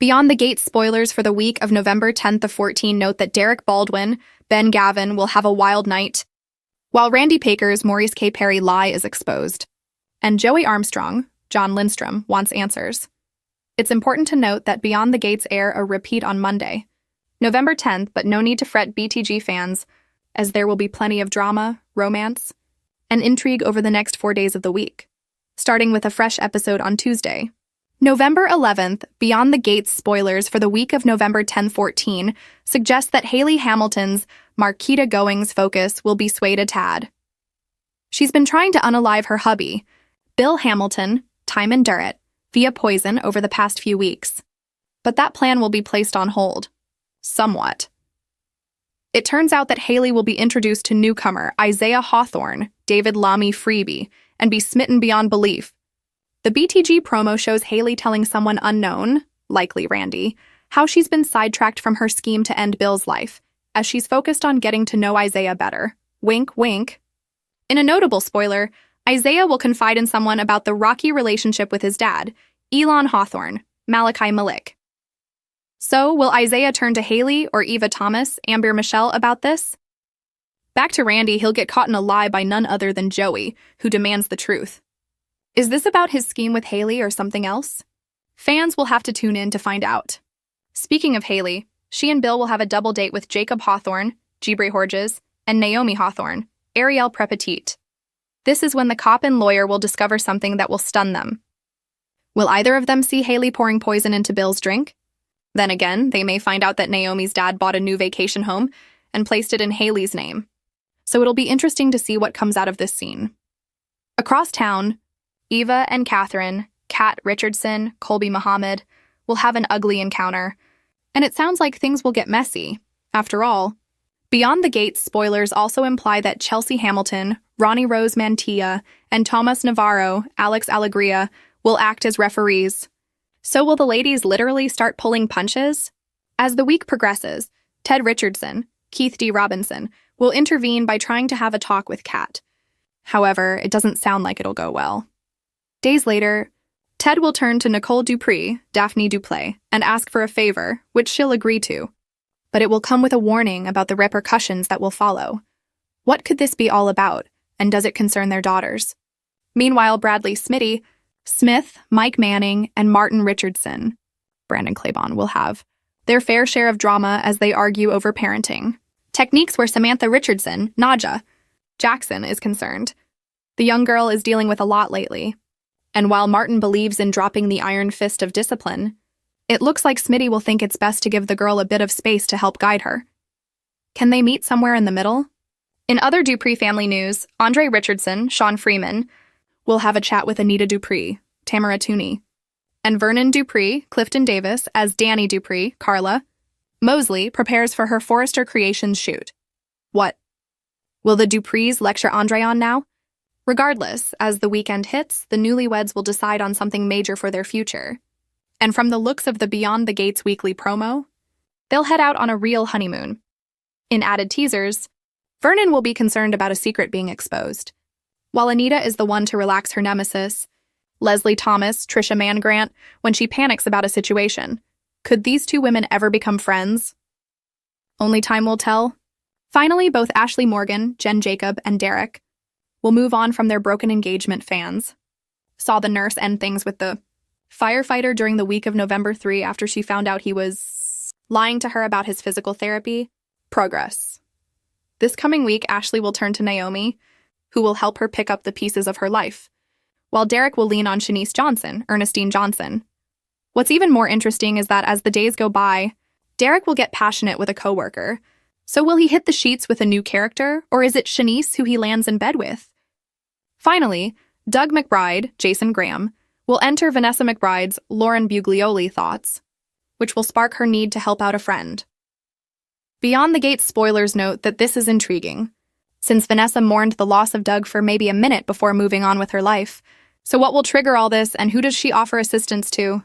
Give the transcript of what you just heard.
Beyond the Gates spoilers for the week of November 10th to 14 note that Derek Baldwin, Ben Gavin will have a wild night, while Randy Paker's Maurice K. Perry lie is exposed. And Joey Armstrong, John Lindstrom, wants answers. It's important to note that Beyond the Gates air a repeat on Monday, November 10th, but no need to fret BTG fans, as there will be plenty of drama, romance, and intrigue over the next 4 days of the week, starting with a fresh episode on Tuesday. November 11th, Beyond the Gates spoilers for the week of November 10-14 suggest that Haley Hamilton's Marquita Goings focus will be swayed a tad. She's been trying to unalive her hubby, Bill Hamilton, Timon Durrett, via poison over the past few weeks. But that plan will be placed on hold. Somewhat. It turns out that Haley will be introduced to newcomer Isaiah Hawthorne, David Lamy Freebie, and be smitten beyond belief. The BTG promo shows Haley telling someone unknown, likely Randy, how she's been sidetracked from her scheme to end Bill's life, as she's focused on getting to know Isaiah better. Wink, wink. In a notable spoiler, Isaiah will confide in someone about the rocky relationship with his dad, Elon Hawthorne, Malachi Malik. So, will Isaiah turn to Haley or Eva Thomas, Amber Michelle, about this? Back to Randy, he'll get caught in a lie by none other than Joey, who demands the truth. Is this about his scheme with Haley or something else? Fans will have to tune in to find out. Speaking of Haley, she and Bill will have a double date with Jacob Hawthorne, Gibre Horges, and Naomi Hawthorne, Ariel Prepetit. This is when the cop and lawyer will discover something that will stun them. Will either of them see Haley pouring poison into Bill's drink? Then again, they may find out that Naomi's dad bought a new vacation home and placed it in Haley's name. So it'll be interesting to see what comes out of this scene. Across town, Eva and Catherine, Kat Richardson, Colby Muhammad, will have an ugly encounter, and it sounds like things will get messy. After all, Beyond the Gates spoilers also imply that Chelsea Hamilton, Ronnie Rose Mantilla, and Thomas Navarro, Alex Alegria, will act as referees. So will the ladies literally start pulling punches? As the week progresses, Ted Richardson, Keith D. Robinson, will intervene by trying to have a talk with Kat. However, it doesn't sound like it'll go well. Days later, Ted will turn to Nicole Dupree, Daphne Duplay, and ask for a favor, which she'll agree to. But it will come with a warning about the repercussions that will follow. What could this be all about, and does it concern their daughters? Meanwhile, Bradley Smitty, Smith, Mike Manning, and Martin Richardson, Brandon Claiborne, will have their fair share of drama as they argue over parenting techniques where Samantha Richardson, Naja Jackson, is concerned. The young girl is dealing with a lot lately. And while Martin believes in dropping the iron fist of discipline, it looks like Smitty will think it's best to give the girl a bit of space to help guide her. Can they meet somewhere in the middle? In other Dupree family news, Andre Richardson, Sean Freeman, will have a chat with Anita Dupree, Tamara Tooney, and Vernon Dupree, Clifton Davis, as Danny Dupree, Carla. Mosley prepares for her Forrester Creations shoot. What? Will the Duprees lecture Andre on now? Regardless, as the weekend hits, the newlyweds will decide on something major for their future. And from the looks of the Beyond the Gates weekly promo, they'll head out on a real honeymoon. In added teasers, Vernon will be concerned about a secret being exposed, while Anita is the one to relax her nemesis, Leslie Thomas, Trisha Mangrant, when she panics about a situation. Could these two women ever become friends? Only time will tell. Finally, both Ashley Morgan, Jen Jacob, and Derek will move on from their broken engagement. Fans saw the nurse end things with the firefighter during the week of November 3 after she found out he was lying to her about his physical therapy. Progress. This coming week, Ashley will turn to Naomi, who will help her pick up the pieces of her life, while Derek will lean on Shanice Johnson, Ernestine Johnson. What's even more interesting is that as the days go by, Derek will get passionate with a coworker. So will he hit the sheets with a new character, or is it Shanice who he lands in bed with? Finally, Doug McBride, Jason Graham, will enter Vanessa McBride's Lauren Buglioli thoughts, which will spark her need to help out a friend. Beyond the Gates spoilers note that this is intriguing, since Vanessa mourned the loss of Doug for maybe a minute before moving on with her life. So what will trigger all this, and who does she offer assistance to?